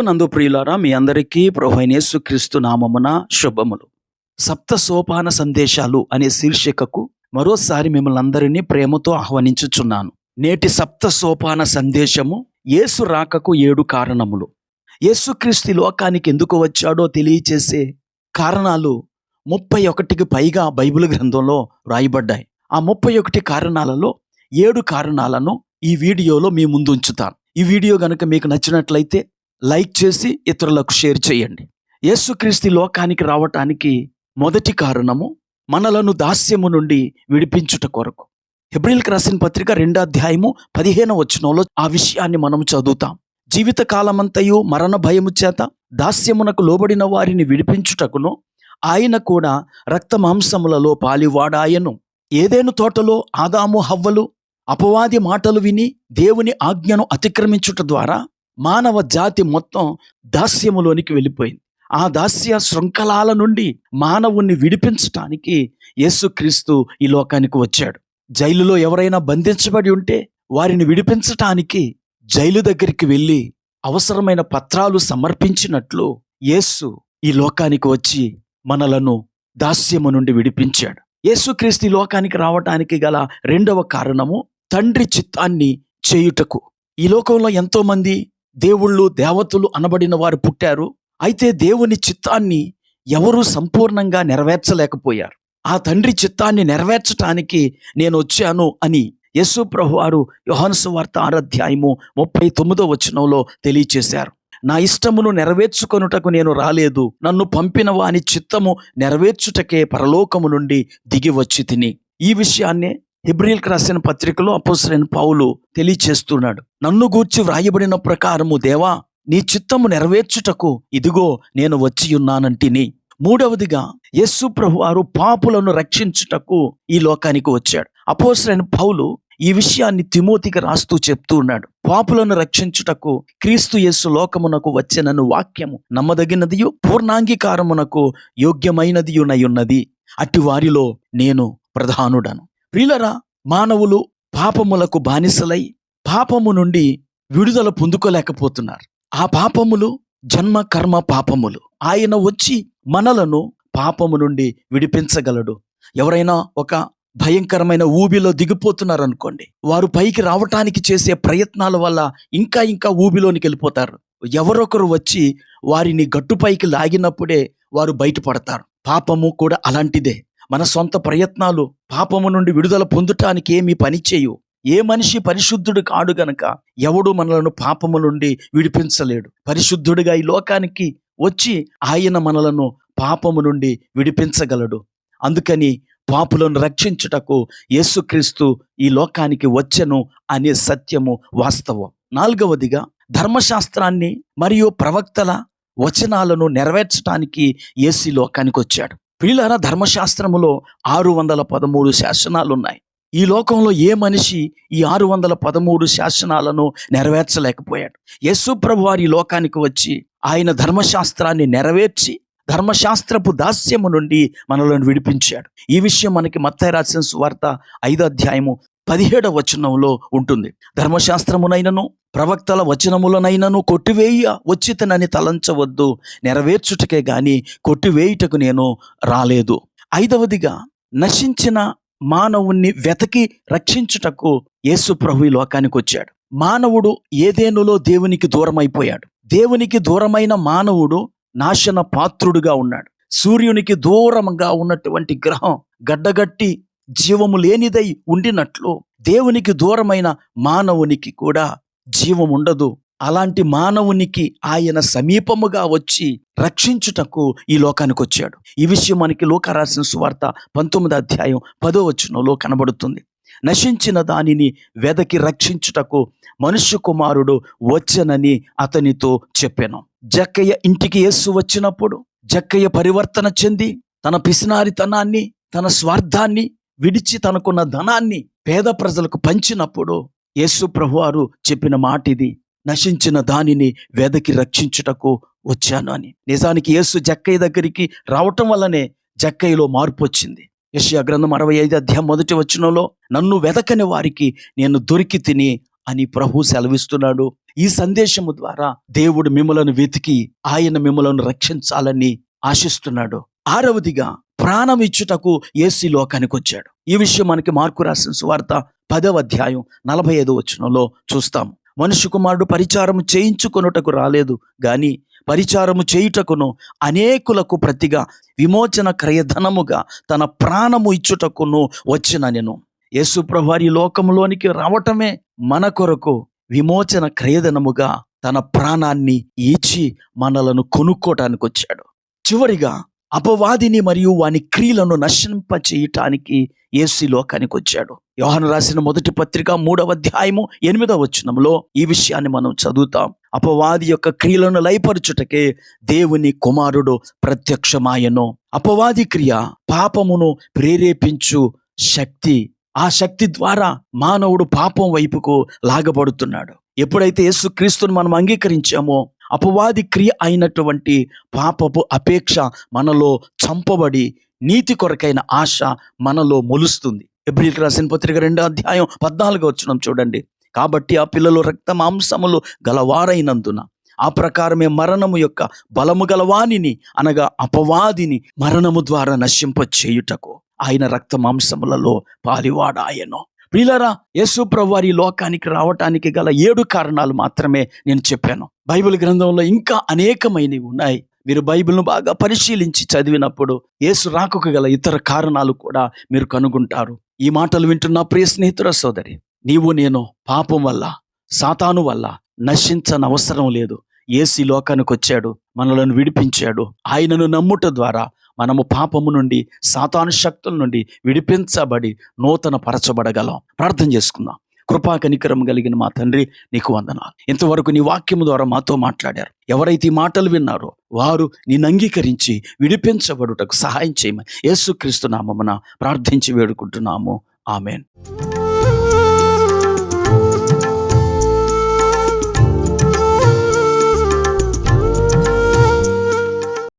ప్రభునందు ప్రియులారా, మీ అందరికీ ప్రభువైన యేసుక్రీస్తు నామమున శుభములు. సప్త సోపాన సందేశాలు అనే శీర్షికకు మరోసారి మిమ్మల్ని అందరినీ ప్రేమతో ఆహ్వానించుచున్నాను. నేటి సప్త సోపాన సందేశము యేసు రాకకు 7 కారణములు. యేసుక్రీస్తు లోకానికి ఎందుకు వచ్చాడో తెలియచేసే కారణాలు 31కి పైగా బైబిల్ గ్రంథంలో రాయబడ్డాయి. ఆ 31 కారణాలలో 7 కారణాలను ఈ వీడియోలో మీ ముందు ఉంచుతాను. ఈ వీడియో గనుక మీకు నచ్చినట్లయితే లైక్ చేసి ఇతరులకు షేర్ చేయండి. యేసుక్రీస్తు లోకానికి రావటానికి మొదటి కారణము మనలను దాస్యము నుండి విడిపించుట కొరకు. హెబ్రీయులకు రాసిన పత్రిక 2వ అధ్యాయము 15వ వచనంలో ఆ విషయాన్ని మనం చదువుతాం. జీవిత కాలమంతయు మరణ భయము చేత దాస్యమునకు లోబడిన వారిని విడిపించుటకును ఆయన కూడా రక్త మాంసములలో పాలివాడాయను. ఏదెను తోటలో ఆదాము హవ్వలు అపవాది మాటలు విని దేవుని ఆజ్ఞను అతిక్రమించుట ద్వారా మానవ జాతి మొత్తం దాస్యములోనికి వెళ్ళిపోయింది. ఆ దాస్య శృంఖలాల నుండి మానవుణ్ణి విడిపించటానికి యేసుక్రీస్తు ఈ లోకానికి వచ్చాడు. జైలులో ఎవరైనా బంధించబడి ఉంటే వారిని విడిపించటానికి జైలు దగ్గరికి వెళ్ళి అవసరమైన పత్రాలు సమర్పించినట్లు యేసు ఈ లోకానికి వచ్చి మనలను దాస్యము నుండి విడిపించాడు. యేసుక్రీస్తు ఈ లోకానికి రావటానికి గల 2వ కారణము తండ్రి చిత్తాన్ని చేయుటకు. ఈ లోకంలో ఎంతో మంది దేవుళ్ళు దేవతలు అనబడిన వారు పుట్టారు. అయితే దేవుని చిత్తాన్ని ఎవరూ సంపూర్ణంగా నెరవేర్చలేకపోయారు. ఆ తండ్రి చిత్తాన్ని నెరవేర్చటానికి నేను వచ్చాను అని యేసు ప్రభువారు యోహాను సువార్త 6వ అధ్యాయము 39వ వచనంలో తెలియచేశారు. నా ఇష్టమును నెరవేర్చుకొనుటకు నేను రాలేదు, నన్ను పంపిన వాని చిత్తము నెరవేర్చుటకే పరలోకము నుండి దిగి వచ్చి తిని. ఈ విషయాన్నే హెబ్రీయులకు రాసిన పత్రికలో అపోస్తలుడైన పౌలు తెలియచేస్తున్నాడు. నన్ను గూర్చి వ్రాయబడిన ప్రకారము దేవా నీ చిత్తము నెరవేర్చుటకు ఇదిగో నేను వచ్చి ఉన్నానంటిని. 3వదిగా యేసు ప్రభువారు పాపులను రక్షించుటకు ఈ లోకానికి వచ్చాడు. అపోస్తలుడైన పౌలు ఈ విషయాన్ని తిమోతికి రాస్తూ చెప్తూ ఉన్నాడు. పాపులను రక్షించుటకు క్రీస్తు యేసు లోకమునకు వచ్చెనను వాక్యము నమ్మదగినదియు పూర్ణాంగీకారమునకు యోగ్యమైనదియునయున్నది. అట్టి వారిలో నేను ప్రధానుడను. ప్రియులరా, మానవులు పాపములకు బానిసలై పాపము నుండి విడుదల పొందుకోలేకపోతున్నారు. ఆ పాపములు జన్మ కర్మ పాపములు. ఆయన వచ్చి మనలను పాపము నుండి విడిపించగలడు. ఎవరైనా ఒక భయంకరమైన ఊబిలో దిగిపోతున్నారు అనుకోండి, వారు పైకి రావటానికి చేసే ప్రయత్నాల వల్ల ఇంకా ఊబిలోనికి వెళ్ళిపోతారు. ఎవరొకరు వచ్చి వారిని గట్టుపైకి లాగినప్పుడే వారు బయటపడతారు. పాపము కూడా అలాంటిదే. మన సొంత ప్రయత్నాలు పాపము నుండి విడుదల పొందటానికి ఏమీ పనిచేయు. ఏ మనిషి పరిశుద్ధుడు కాడు గనక ఎవడు మనలను పాపము నుండి విడిపించలేడు. పరిశుద్ధుడిగా ఈ లోకానికి వచ్చి ఆయన మనలను పాపము నుండి విడిపించగలడు. అందుకని పాపులను రక్షించుటకు యేసుక్రీస్తు ఈ లోకానికి వచ్చెను అనే సత్యము వాస్తవం. 4వదిగా ధర్మశాస్త్రాన్ని మరియు ప్రవక్తల వచనాలను నెరవేర్చడానికి యేసు ఈ లోకానికి వచ్చాడు. ప్రియులారా, ధర్మశాస్త్రములో 613 శాసనాలు ఉన్నాయి. ఈ లోకంలో ఏ మనిషి ఈ 613 శాసనాలను నెరవేర్చలేకపోయాడు. యేసు ప్రభువు వారి లోకానికి వచ్చి ఆయన ధర్మశాస్త్రాన్ని నెరవేర్చి ధర్మశాస్త్రపు దాస్యము నుండి మనలను విడిపించాడు. ఈ విషయం మనకి మత్తయి రాసిన సువార్త 5వ అధ్యాయము 17వ వచనంలో ఉంటుంది. ధర్మశాస్త్రమునైనను ప్రవక్తల వచనములనైనను కొట్టివేయ వచ్చితనని తలంచవద్దు, నెరవేర్చుటకే గాని కొట్టివేయుటకు నేను రాలేదు. 5వదిగా నశించిన మానవుణ్ణి వెతకి రక్షించుటకు యేసు ప్రభు ఈ లోకానికి వచ్చాడు. మానవుడు ఏదెనులో దేవునికి దూరం అయిపోయాడు. దేవునికి దూరమైన మానవుడు నాశన పాత్రుడుగా ఉన్నాడు. సూర్యునికి దూరంగా ఉన్నటువంటి గ్రహం గడ్డగట్టి జీవము లేనిదై ఉండినట్లు దేవునికి దూరమైన మానవునికి కూడా జీవం ఉండదు. అలాంటి మానవునికి ఆయన సమీపముగా వచ్చి రక్షించుటకు ఈ లోకానికి వచ్చాడు. ఈ విషయం మనకి లూకా రాసిన సువార్త 19వ అధ్యాయం 10వ వచనంలో కనబడుతుంది. నశించిన దానిని వెదకి రక్షించుటకు మనుష్య కుమారుడు వచ్చెనని అతనితో చెప్పాను. జక్కయ్య ఇంటికి యేసు వచ్చినప్పుడు జక్కయ్య పరివర్తన చెంది తన పిసినారితనాన్ని తన స్వార్థాన్ని విడిచి తనకున్న ధనాన్ని పేద ప్రజలకు పంచినప్పుడు యేసు ప్రభువారు చెప్పిన మాట ఇది, నశించిన దానిని వెదకి రక్షించుటకు వచ్చాను అని. నిజానికి యేసు జక్కయ్య దగ్గరికి రావటం వల్లనే జక్కయ్యలో మార్పు వచ్చింది. యెషయా గ్రంథం 65వ అధ్యాయం 1వ వచనంలో నన్ను వెదకని వారికి నేను దొరికి తిని అని ప్రభు సెలవిస్తున్నాడు. ఈ సందేశము ద్వారా దేవుడు మిమ్మలను వెతికి ఆయన మిమ్మలను రక్షించాలని ఆశిస్తున్నాడు. 6వదిగా ప్రాణం ఇచ్చుటకు యేసు ఈ లోకానికి వచ్చాడు. ఈ విషయం మనకి మార్కు రాసిన సువార్త 10వ అధ్యాయం 45వ వచనంలో చూస్తాము. మనుష్య కుమారుడు పరిచారము చేయించుకొనుటకు రాలేదు గాని పరిచారము చేయుటకును అనేకులకు ప్రతిగా విమోచన క్రయధనముగా తన ప్రాణము ఇచ్చుటకును వచ్చిన నేను. యేసు ప్రభువారి లోకంలోనికి రావటమే మన కొరకు విమోచన క్రయధనముగా తన ప్రాణాన్ని ఇచ్చి మనలను కొనుక్కోటానికి వచ్చాడు. చివరిగా అపవాదిని మరియు వాని క్రియలను నశింపచేయటానికి యేసు లోకానికి వచ్చాడు. యోహాను రాసిన మొదటి పత్రిక 3వ అధ్యాయము 8వ వచనంలో ఈ విషయాన్ని మనం చదువుతాం. అపవాది యొక్క క్రియలను లయపరచుటకే దేవుని కుమారుడు ప్రత్యక్షమాయను. అపవాది క్రియ పాపమును ప్రేరేపించు శక్తి. ఆ శక్తి ద్వారా మానవుడు పాపం వైపుకు లాగబడుతున్నాడు. ఎప్పుడైతే యేసుక్రీస్తును మనం అంగీకరించామో అపవాది క్రియ అయినటువంటి పాపపు అపేక్ష మనలో చంపబడి నీతి కొరకైన ఆశ మనలో మొలుస్తుంది. హెబ్రీయులకు రాసిన పత్రిక 2వ అధ్యాయం 14వ వచనం చూడండి. కాబట్టి ఆ పిల్లలు రక్త మాంసములు గలవారైనందున ఆ ప్రకారమే మరణము యొక్క బలము గలవానిని అనగా అపవాదిని మరణము ద్వారా నశింపచేయుటకు ఆయన రక్త మాంసములలో పాలివాడాయను. ప్రియులారా, యేసు ప్రభువారి లోకానికి రావటానికి గల 7 కారణాలు మాత్రమే నేను చెప్పాను. బైబిల్ గ్రంథంలో ఇంకా అనేకమైనవి ఉన్నాయి. మీరు బైబిల్ను బాగా పరిశీలించి చదివినప్పుడు యేసు రాకకు గల ఇతర కారణాలు కూడా మీరు కనుగొంటారు. ఈ మాటలు వింటున్న ప్రియ స్నేహితుల సోదరి, నీవు నేను పాపం వల్ల సాతాను వల్ల నశించనవసరం లేదు. యేసు లోకానికి వచ్చాడు, మనలను విడిపించాడు. ఆయనను నమ్ముట ద్వారా మనము పాపము నుండి సాతాను శక్తుల నుండి విడిపించబడి నూతన పరచబడగలం. ప్రార్థన చేసుకుందాం. కృపా కనికరం కలిగిన మా తండ్రి, నీకు వందనాలు. ఇంతవరకు నీ వాక్యము ద్వారా మాతో మాట్లాడారు. ఎవరైతే ఈ మాటలు విన్నారో వారు నిన్ను అంగీకరించి విడిపించబడుటకు సహాయం చేయమని యేసుక్రీస్తు నామమున ప్రార్థించి వేడుకుంటున్నాము. ఆమేన్.